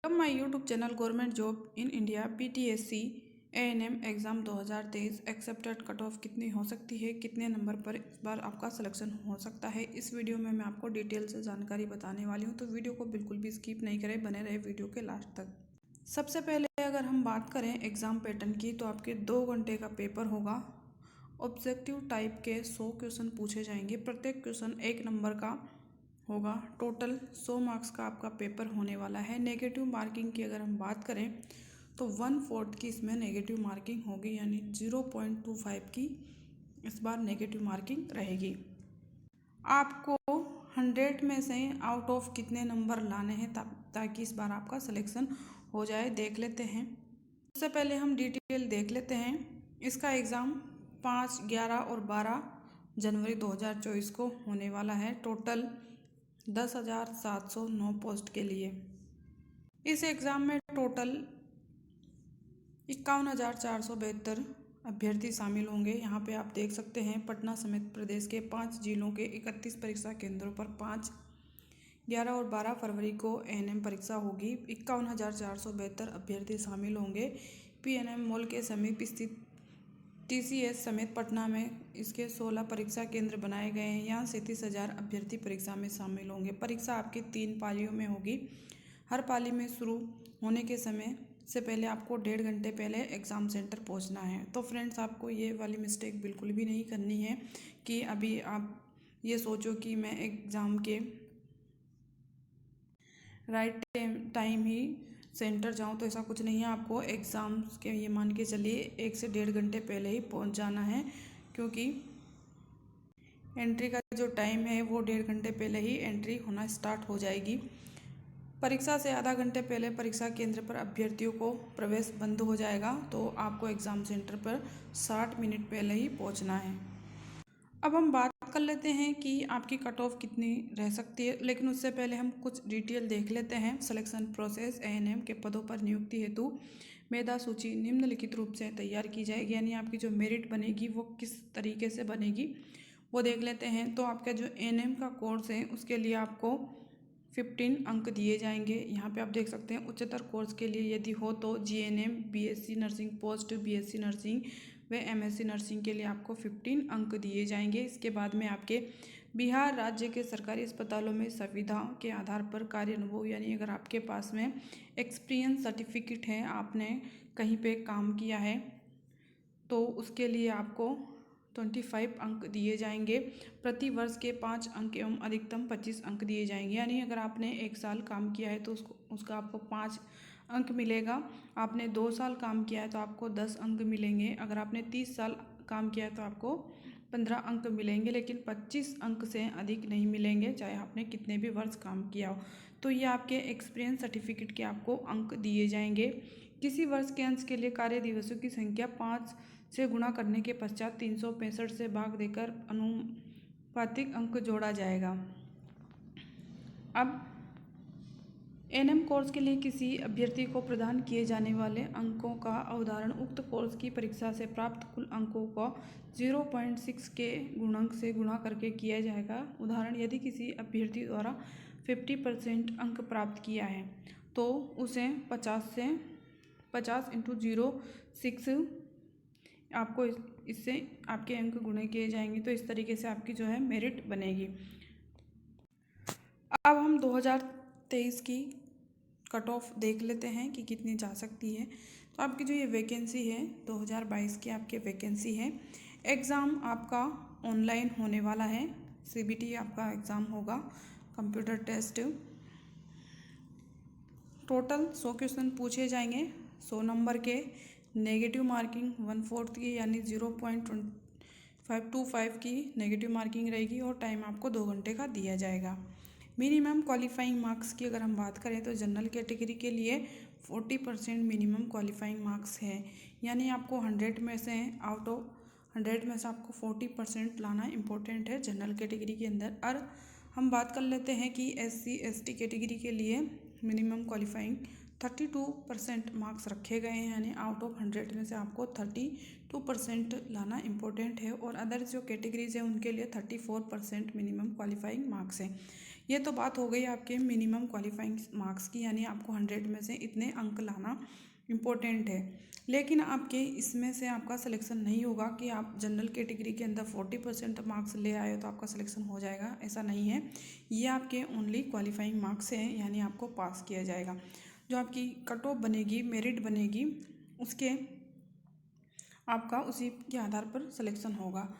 Welcome my YouTube channel government job in India PTSC ANM exam 2023 expected cut off कितनी हो सकती है, कितने नंबर पर इस बार आपका सिलेक्शन हो सकता है। इस वीडियो में मैं आपको डिटेल से जानकारी बताने वाली हूं, तो वीडियो को बिल्कुल भी स्किप नहीं करें, बने रहे वीडियो के लास्ट तक। सबसे पहले अगर हम बात करें एग्ज़ाम पैटर्न की, तो आपके 2 घंटे का पेपर होगा। ऑब्जेक्टिव टाइप के 100 क्वेश्चन पूछे जाएंगे, प्रत्येक क्वेश्चन 1 नंबर का होगा। टोटल 100 मार्क्स का आपका पेपर होने वाला है। नेगेटिव मार्किंग की अगर हम बात करें तो 1/4 की इसमें नेगेटिव मार्किंग होगी, यानी 0.25 की इस बार नेगेटिव मार्किंग रहेगी। आपको 100 में से आउट ऑफ कितने नंबर लाने हैं ताकि इस बार आपका सिलेक्शन हो जाए, देख लेते हैं। सबसे पहले हम डिटेल देख लेते हैं। इसका एग्ज़ाम 5, 11 और 12 जनवरी 2024 को होने वाला है। टोटल 10,709 पोस्ट के लिए इस एग्ज़ाम में टोटल 51,472 अभ्यर्थी शामिल होंगे। यहाँ पे आप देख सकते हैं पटना समेत प्रदेश के 5 जिलों के 31 परीक्षा केंद्रों पर 5, 11 और 12 फरवरी को एएनएम परीक्षा होगी। 51,472 अभ्यर्थी शामिल होंगे। पीएनएम मॉल के समीप स्थित टीसीएस समेत पटना में इसके 16 परीक्षा केंद्र बनाए गए हैं। यहाँ 37,000 अभ्यर्थी परीक्षा में शामिल होंगे। परीक्षा आपकी 3 पालियों में होगी। हर पाली में शुरू होने के समय से पहले आपको 1.5 घंटे पहले एग्ज़ाम सेंटर पहुँचना है। तो फ्रेंड्स, आपको ये वाली मिस्टेक बिल्कुल भी नहीं करनी है कि अभी आप ये सोचो कि मैं एग्ज़ाम के राइट टाइम ही सेंटर जाऊं, तो ऐसा कुछ नहीं है। आपको एग्ज़ाम्स के ये मान के चलिए 1 से 1.5 घंटे पहले ही पहुंच जाना है, क्योंकि एंट्री का जो टाइम है वो 1.5 घंटे पहले ही एंट्री होना स्टार्ट हो जाएगी। परीक्षा से आधा घंटे पहले परीक्षा केंद्र पर अभ्यर्थियों को प्रवेश बंद हो जाएगा, तो आपको एग्ज़ाम सेंटर पर 60 मिनट पहले ही पहुँचना है। अब हम बात कर लेते हैं कि आपकी कट ऑफ कितनी रह सकती है, लेकिन उससे पहले हम कुछ डिटेल देख लेते हैं। सिलेक्शन प्रोसेस एएनएम के पदों पर नियुक्ति हेतु मेधा सूची निम्नलिखित रूप से तैयार की जाएगी, यानी आपकी जो मेरिट बनेगी वो किस तरीके से बनेगी वो देख लेते हैं। तो आपका जो एएनएम का कोर्स है उसके लिए आपको 15 अंक दिए जाएंगे। यहाँ पे आप देख सकते हैं उच्चतर कोर्स के लिए यदि हो तो GNM, BSc nursing, post BSc nursing व एमएससी नर्सिंग के लिए आपको 15 अंक दिए जाएंगे। इसके बाद में आपके बिहार राज्य के सरकारी अस्पतालों में संविदा के आधार पर कार्य अनुभव, यानी अगर आपके पास में एक्सपीरियंस सर्टिफिकेट है, आपने कहीं पे काम किया है, तो उसके लिए आपको 25 अंक दिए जाएंगे। प्रति वर्ष के 5 अंक एवं अधिकतम 25 अंक दिए जाएंगे, यानी अगर आपने 1 साल काम किया है तो उसका आपको 5 अंक मिलेगा। आपने 2 साल काम किया है तो आपको 10 अंक मिलेंगे। अगर आपने 30 साल काम किया है तो आपको 15 अंक मिलेंगे, लेकिन 25 अंक से अधिक नहीं मिलेंगे, चाहे आपने कितने भी वर्ष काम किया हो। तो ये आपके एक्सपीरियंस सर्टिफिकेट के आपको अंक दिए जाएंगे। किसी वर्ष के अंश के लिए कार्य दिवसों की संख्या 5 से गुणा करने के पश्चात 365 से भाग देकर अनुपातिक अंक जोड़ा जाएगा। अब एएनएम कोर्स के लिए किसी अभ्यर्थी को प्रदान किए जाने वाले अंकों का अवधारण उक्त कोर्स की परीक्षा से प्राप्त कुल अंकों को 0.6 के गुणांक से गुणा करके किया जाएगा। उदाहरण, यदि किसी अभ्यर्थी द्वारा 50% अंक प्राप्त किया है तो उसे 50 इंटू 0.6 आपको इससे आपके अंक गुणे किए जाएंगे। तो इस तरीके से आपकी जो है मेरिट बनेगी। अब हम 2023 की कट ऑफ देख लेते हैं कि कितनी जा सकती है। तो आपकी जो ये वैकेंसी है 2022 की आपकी वैकेंसी है। एग्ज़ाम आपका ऑनलाइन होने वाला है। सीबीटी आपका एग्ज़ाम होगा, कंप्यूटर टेस्ट। टोटल 100 क्वेश्चन पूछे जाएंगे, 100 नंबर के। नेगेटिव मार्किंग 1/4 की, यानी 0.525 की नेगेटिव मार्किंग रहेगी, और टाइम आपको 2 घंटे का दिया जाएगा। मिनिमम क्वालिफाइंग मार्क्स की अगर हम बात करें तो जनरल कैटेगरी के लिए 40% मिनिमम क्वालिफाइंग मार्क्स है, यानी आपको 100 में से आउट ऑफ 100 में से आपको 40% लाना इम्पोर्टेंट है जनरल कैटेगरी के अंदर। और हम बात कर लेते हैं कि SC ST कैटेगरी के लिए मिनिमम क्वालिफाइंग 32% मार्क्स रखे गए हैं, यानी आउट ऑफ 100 में से आपको 32% लाना इम्पोर्टेंट है। और अदर जो कैटेगरीज हैं उनके लिए 34% मिनिमम क्वालिफाइंग मार्क्स है। ये तो बात हो गई आपके मिनिमम क्वालिफाइंग मार्क्स की, यानी आपको 100 में से इतने अंक लाना इम्पोर्टेंट है। लेकिन आपके इसमें से आपका सिलेक्शन नहीं होगा कि आप जनरल कैटेगरी के अंदर 40% मार्क्स ले आए तो आपका सिलेक्शन हो जाएगा, ऐसा नहीं है। ये आपके ओनली क्वालिफाइंग मार्क्स हैं, यानी आपको पास किया जाएगा। जो आपकी कट ऑफ बनेगी, मेरिट बनेगी, उसके आपका उसी के आधार पर सिलेक्शन होगा।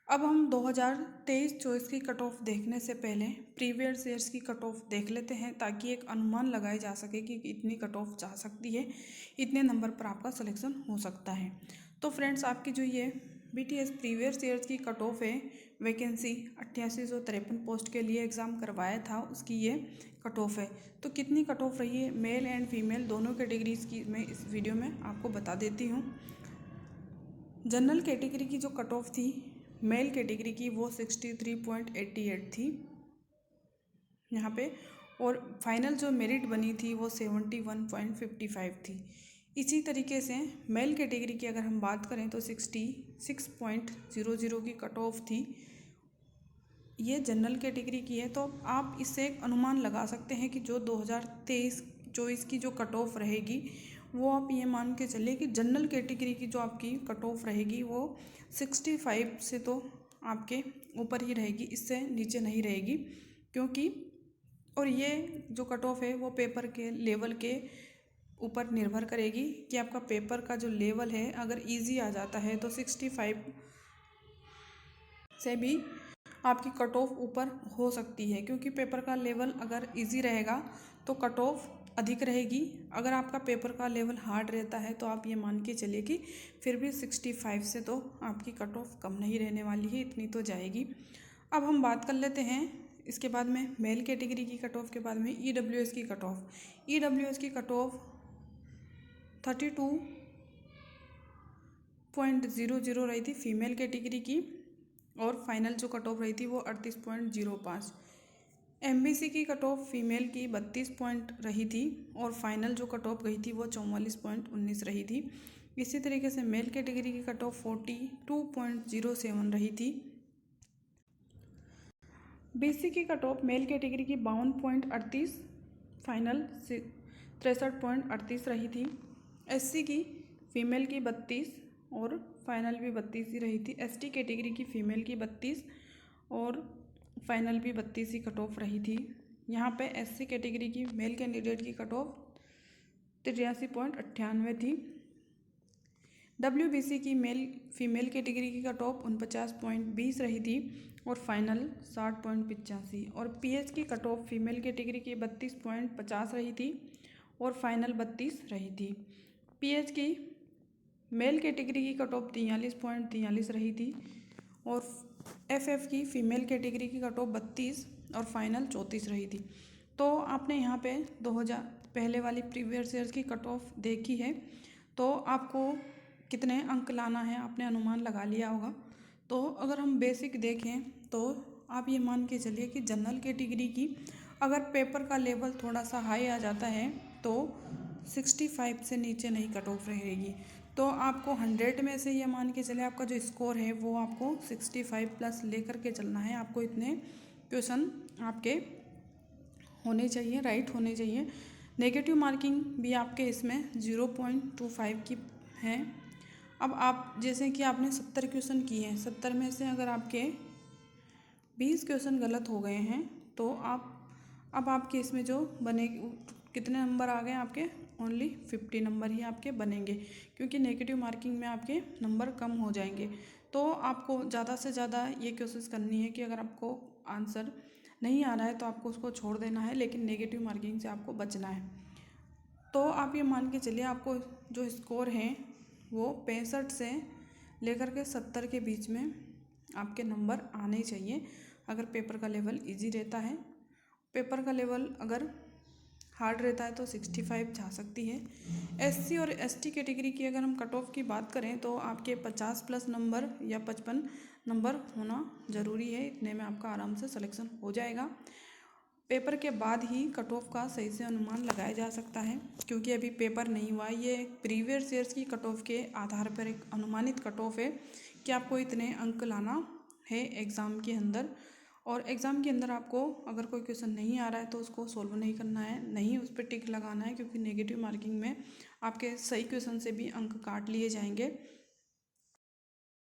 अब हम 2023-24 की कट ऑफ देखने से पहले प्रीवियस ईयर्स की कट ऑफ देख लेते हैं, ताकि एक अनुमान लगाया जा सके कि इतनी कट ऑफ जा सकती है, इतने नंबर पर आपका सिलेक्शन हो सकता है। तो फ्रेंड्स, आपकी जो ये BTS प्रीवियस ईयर्स की कट ऑफ है, वैकेंसी 8853 पोस्ट के लिए एग्ज़ाम करवाया था, उसकी ये कट ऑफ है। तो कितनी कट ऑफ रही है मेल एंड फीमेल दोनों कैटेगरीज की, मैं इस वीडियो में आपको बता देती हूँ। जनरल कैटेगरी की जो कट ऑफ थी मेल कैटेगरी की, वो 63.88 थी यहाँ पे, और फाइनल जो मेरिट बनी थी वो 71.55 थी। इसी तरीके से मेल कैटेगरी की अगर हम बात करें तो 66.00 की कट ऑफ थी, ये जनरल कैटेगरी की है। तो आप इससे एक अनुमान लगा सकते हैं कि जो 2023-24 की जो कट ऑफ रहेगी, वो आप ये मान के चलिए कि जनरल कैटेगरी की जो आपकी कट ऑफ रहेगी वो 65 से तो आपके ऊपर ही रहेगी, इससे नीचे नहीं रहेगी। क्योंकि और ये जो कट ऑफ है वो पेपर के लेवल के ऊपर निर्भर करेगी कि आपका पेपर का जो लेवल है, अगर इजी आ जाता है तो 65 से भी आपकी कट ऑफ ऊपर हो सकती है। क्योंकि पेपर का लेवल अगर इजी रहेगा तो कट ऑफ अधिक रहेगी। अगर आपका पेपर का लेवल हार्ड रहता है तो आप ये मान के चलिए कि फिर भी 65 से तो आपकी कट ऑफ कम नहीं रहने वाली है, इतनी तो जाएगी। अब हम बात कर लेते हैं इसके बाद में मेल कैटेगरी की कट ऑफ के बाद में EWS की कट ऑफ। EWS की कट ऑफ 32.00 रही थी फीमेल कैटेगरी की, और फाइनल जो कट ऑफ रही थी वो 38.05। MBC की कट ऑफ फीमेल की 32 पॉइंट रही थी, और फाइनल जो कट ऑफ गई थी वो 44.19 रही थी। इसी तरीके से मेल कैटेगरी की कट ऑफ 42.07 रही थी। BC की कट ऑफ मेल कैटेगरी की 52.38, फाइनल 63.38 रही थी। SC की फीमेल की 32 और फाइनल भी 32 ही रही थी। ST कैटेगरी की फ़ीमेल की 32 और फाइनल भी 32 ही कट ऑफ रही थी। यहाँ पे SC कैटेगरी की मेल कैंडिडेट की कट ऑफ 83.98 थी। WBC की फीमेल कैटेगरी की कट ऑफ 49.20 रही थी, और फाइनल 60.85। और PH की कट ऑफ फीमेल कैटेगरी की 32.50 रही थी, और फाइनल 32 रही थी। PH की मेल कैटेगरी की कट ऑफ 43.43 रही थी, और FF की फ़ीमेल कैटेगरी की कट ऑफ 32 और फाइनल 34 रही थी। तो आपने यहाँ पे 2000 पहले वाली प्रीवियस ईयर्स की कट ऑफ देखी है, तो आपको कितने अंक लाना है आपने अनुमान लगा लिया होगा। तो अगर हम बेसिक देखें तो आप ये मान के चलिए कि जनरल कैटेगरी की अगर पेपर का लेवल थोड़ा सा हाई आ जाता है तो 65 से नीचे नहीं कट ऑफ रहेगी। तो आपको 100 में से ये मान के चले आपका जो स्कोर है वो आपको 65 प्लस लेकर के चलना है। आपको इतने क्वेश्चन आपके होने चाहिए, राइट होने चाहिए। नेगेटिव मार्किंग भी आपके इसमें 0.25 की है। अब आप जैसे कि आपने 70 क्वेश्चन किए हैं, 70 में से अगर आपके 20 क्वेश्चन गलत हो गए हैं तो अब आपके इसमें जो बने कितने नंबर आ गए आपके, ओनली 50 नंबर ही आपके बनेंगे, क्योंकि नेगेटिव मार्किंग में आपके नंबर कम हो जाएंगे। तो आपको ज़्यादा से ज़्यादा ये कोशिश करनी है कि अगर आपको आंसर नहीं आ रहा है तो आपको उसको छोड़ देना है, लेकिन नेगेटिव मार्किंग से आपको बचना है। तो आप ये मान के चलिए आपको जो स्कोर है वो 65 से लेकर के 70 के बीच में आपके नंबर आने चाहिए। अगर पेपर का लेवल इजी रहता है, पेपर का लेवल अगर हार्ड रहता है तो 65 जा सकती है। SC और ST कैटेगरी की अगर हम कट ऑफ की बात करें तो आपके 50 प्लस नंबर या 55 नंबर होना ज़रूरी है, इतने में आपका आराम से सिलेक्शन हो जाएगा। पेपर के बाद ही कट ऑफ का सही से अनुमान लगाया जा सकता है, क्योंकि अभी पेपर नहीं हुआ। ये प्रीवियस ईयर्स की कट ऑफ के आधार पर एक अनुमानित कट ऑफ है कि आपको इतने अंक लाना है एग्ज़ाम के अंदर। और एग्ज़ाम के अंदर आपको अगर कोई क्वेश्चन नहीं आ रहा है तो उसको सॉल्व नहीं करना है, नहीं उस पर टिक लगाना है, क्योंकि नेगेटिव मार्किंग में आपके सही क्वेश्चन से भी अंक काट लिए जाएंगे।